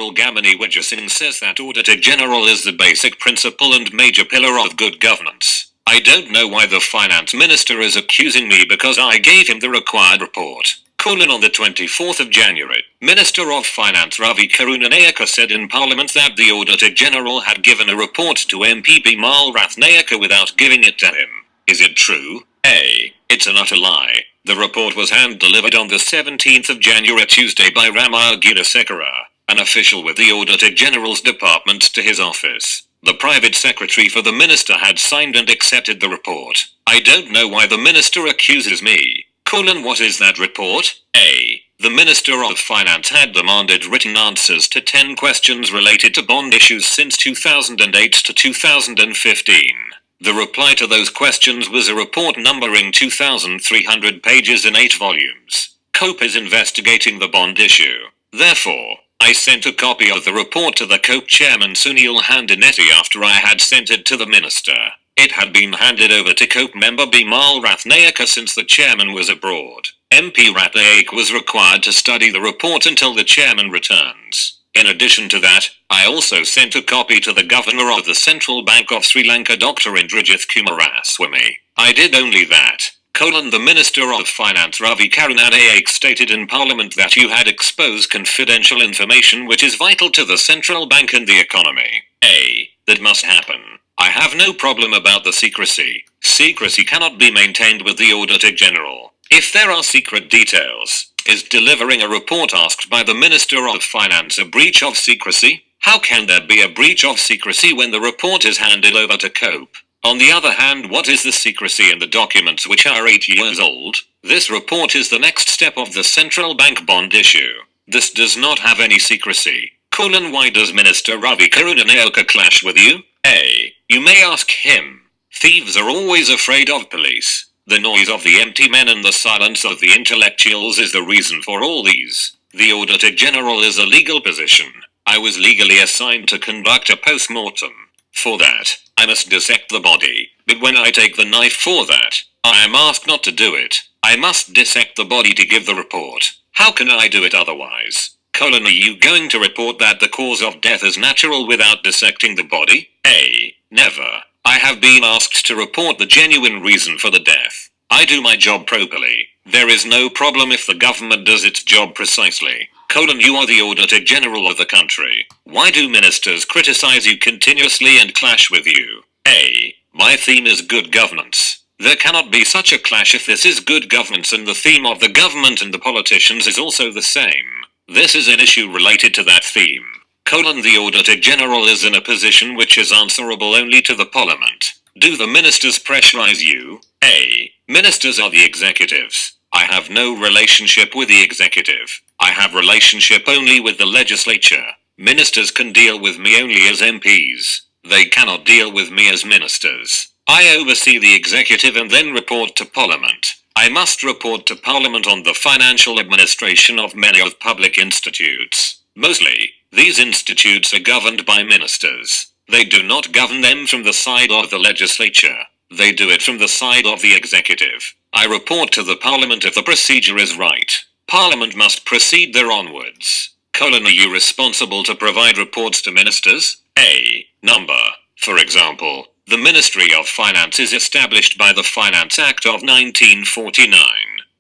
General Gamini Wijesinghe says that Auditor General is the basic principle and major pillar of good governance. I don't know why the Finance Minister is accusing me because I gave him the required report. On the 24th of January, Minister of Finance Ravi Karunanayake said in Parliament that the Auditor General had given a report to MP Bimal Rathnayake without giving it to him. Is it true? A. It's an utter lie. The report was hand-delivered on the 17th of January Tuesday by Rama Gunasekaran, an official with the Auditor General's department, to his office. The private secretary for the minister had signed and accepted the report. I don't know why the minister accuses me. What is that report? A. The Minister of Finance had demanded written answers to 10 questions related to bond issues since 2008 to 2015. The reply to those questions was a report numbering 2,300 pages in 8 volumes. COPE is investigating the bond issue. Therefore, I sent a copy of the report to the COPE chairman Sunil Handinetti after I had sent it to the minister. It had been handed over to COPE member Bimal Rathnayake since the chairman was abroad. MP Rathnayake was required to study the report until the chairman returns. In addition to that, I also sent a copy to the Governor of the Central Bank of Sri Lanka, Dr. Indrajith Kumaraswamy. I did only that. The Minister of Finance Ravi Karunanayake stated in Parliament that you had exposed confidential information which is vital to the central bank and the economy. A. That must happen. I have no problem about the secrecy. Secrecy cannot be maintained with the Auditor General. If there are secret details, is delivering a report asked by the Minister of Finance a breach of secrecy? How can there be a breach of secrecy when the report is handed over to COPE? On the other hand, what is the secrecy in the documents which are 8 years old? This report is the next step of the central bank bond issue. This does not have any secrecy. Why does Minister Ravi Karunanayake clash with you? A. You may ask him. Thieves are always afraid of police. The noise of the empty men and the silence of the intellectuals is the reason for all these. The Auditor General is a legal position. I was legally assigned to conduct a post-mortem. For that, I must dissect the body, but when I take the knife for that, I am asked not to do it. I must dissect the body to give the report. How can I do it otherwise? Are you going to report that the cause of death is natural without dissecting the body? A. Never. I have been asked to report the genuine reason for the death. I do my job properly. There is no problem if the government does its job precisely. You are the Auditor General of the country. Why do ministers criticize you continuously and clash with you? A. My theme is good governance. There cannot be such a clash if this is good governance and the theme of the government and the politicians is also the same. This is an issue related to that theme. The Auditor General is in a position which is answerable only to the Parliament. Do the ministers pressurize you? A. Ministers are the executives. I have no relationship with the executive. I have relationship only with the legislature. Ministers can deal with me only as MPs. They cannot deal with me as ministers. I oversee the executive and then report to Parliament. I must report to Parliament on the financial administration of many of public institutes. Mostly, these institutes are governed by ministers. They do not govern them from the side of the legislature. They do it from the side of the executive. I report to the Parliament if the procedure is right. Parliament must proceed there onwards. Are you responsible to provide reports to ministers? A. Number. For example, the Ministry of Finance is established by the Finance Act of 1949.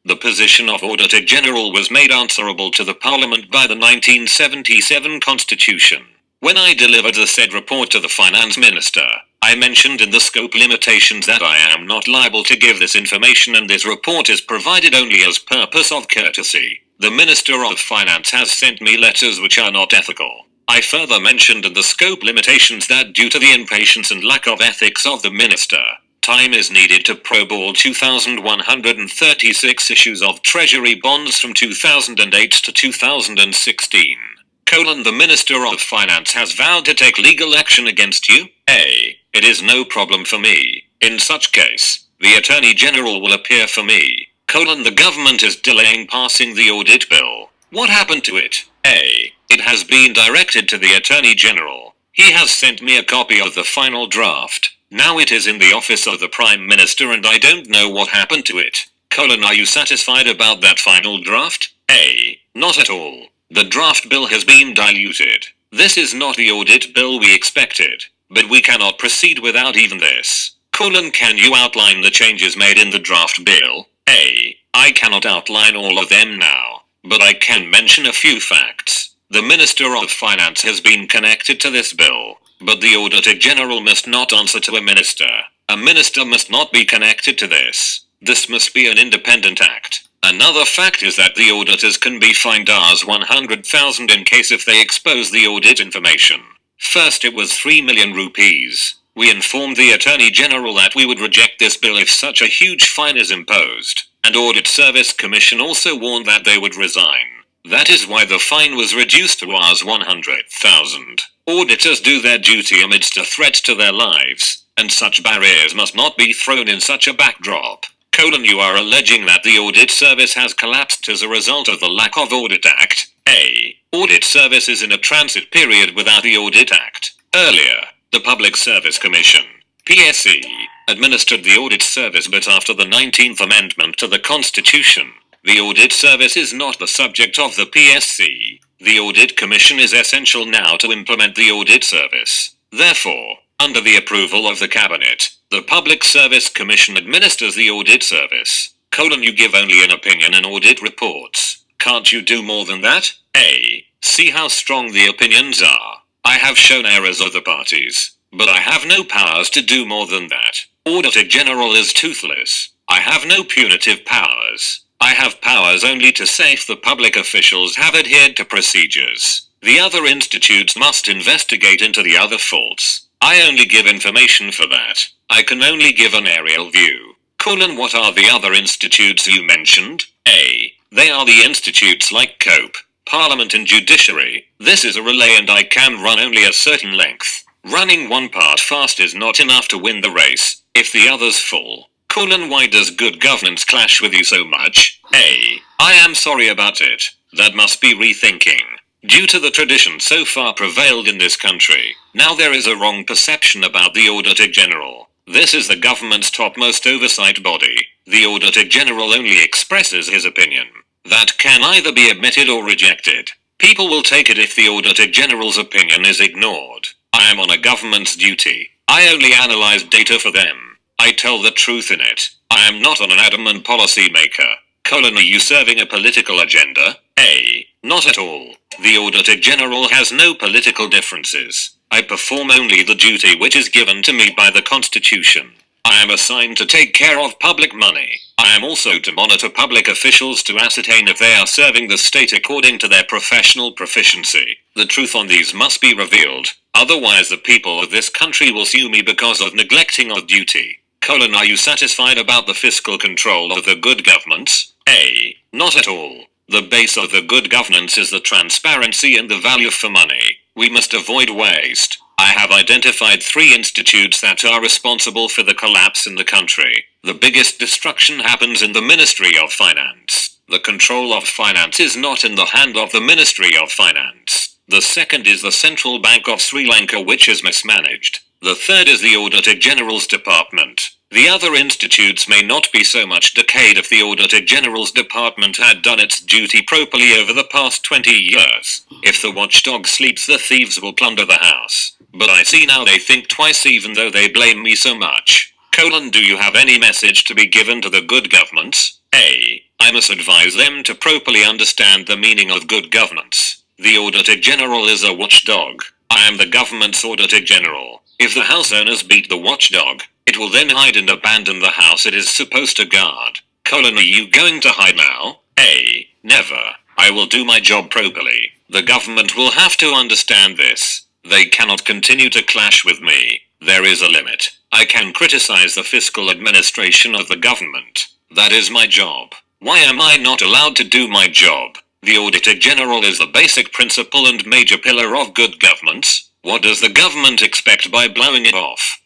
The position of Auditor General was made answerable to the Parliament by the 1977 Constitution. When I delivered the said report to the Finance Minister, I mentioned in the scope limitations that I am not liable to give this information and this report is provided only as purpose of courtesy. The Minister of Finance has sent me letters which are not ethical. I further mentioned in the scope limitations that due to the impatience and lack of ethics of the Minister, time is needed to probe all 2,136 issues of Treasury bonds from 2008 to 2016. The Minister of Finance has vowed to take legal action against you. A. It is no problem for me. In such case, the Attorney General will appear for me. The government is delaying passing the audit bill. What happened to it? A. It has been directed to the Attorney General. He has sent me a copy of the final draft. Now it is in the office of the Prime Minister and I don't know what happened to it. Are you satisfied about that final draft? A. Not at all. The draft bill has been diluted. This is not the audit bill we expected, but we cannot proceed without even this. Can you outline the changes made in the draft bill? I cannot outline all of them now, but I can mention a few facts. The Minister of Finance has been connected to this bill, but the Auditor General must not answer to a minister. A minister must not be connected to this. This must be an independent act. Another fact is that the auditors can be fined Rs 100,000 in case if they expose the audit information. First it was 3 million rupees. We informed the Attorney General that we would reject this bill if such a huge fine is imposed, and Audit Service Commission also warned that they would resign. That is why the fine was reduced to Rs 100,000. Auditors do their duty amidst a threat to their lives, and such barriers must not be thrown in such a backdrop. You are alleging that the audit service has collapsed as a result of the lack of Audit Act. Audit Service is in a transit period without the Audit Act. Earlier, the Public Service Commission, PSC, administered the audit service, but after the 19th Amendment to the Constitution, the audit service is not the subject of the PSC. The Audit Commission is essential now to implement the audit service. Therefore, under the approval of the Cabinet, the Public Service Commission administers the audit service. You give only an opinion in audit reports. Can't you do more than that? See how strong the opinions are. I have shown errors of the parties, but I have no powers to do more than that. Auditor General is toothless. I have no punitive powers. I have powers only to say if the public officials have adhered to procedures. The other institutes must investigate into the other faults. I only give information for that. I can only give an aerial view. What are the other institutes you mentioned? They are the institutes like COPE, Parliament and Judiciary. This is a relay and I can run only a certain length. Running one part fast is not enough to win the race, if the others fall. Why does good governance clash with you so much? I am sorry about it. That must be rethinking. Due to the tradition so far prevailed in this country, now there is a wrong perception about the Auditor General. This is the government's topmost oversight body. The Auditor General only expresses his opinion. That can either be admitted or rejected. People will take it if the Auditor General's opinion is ignored. I am on a government's duty. I only analyze data for them. I tell the truth in it. I am not an adamant policy maker. Are you serving a political agenda? Not at all. The Auditor General has no political differences. I perform only the duty which is given to me by the Constitution. I am assigned to take care of public money. I am also to monitor public officials to ascertain if they are serving the state according to their professional proficiency. The truth on these must be revealed, otherwise the people of this country will sue me because of neglecting of duty. Are you satisfied about the fiscal control of the good governance? Not at all. The base of the good governance is the transparency and the value for money. We must avoid waste. I have identified 3 institutes that are responsible for the collapse in the country. The biggest destruction happens in the Ministry of Finance. The control of finance is not in the hand of the Ministry of Finance. The second is the Central Bank of Sri Lanka, which is mismanaged. The third is the Auditor General's department. The other institutes may not be so much decayed if the Auditor General's department had done its duty properly over the past 20 years. If the watchdog sleeps, the thieves will plunder the house. But I see now they think twice even though they blame me so much. Do you have any message to be given to the good governments? I must advise them to properly understand the meaning of good governance. The Auditor General is a watchdog. I am the government's Auditor General. If the house owners beat the watchdog, it will then hide and abandon the house it is supposed to guard. Are you going to hide now? Never. I will do my job properly. The government will have to understand this. They cannot continue to clash with me. There is a limit. I can criticize the fiscal administration of the government. That is my job. Why am I not allowed to do my job? The Auditor General is the basic principle and major pillar of good governance. What does the government expect by blowing it off?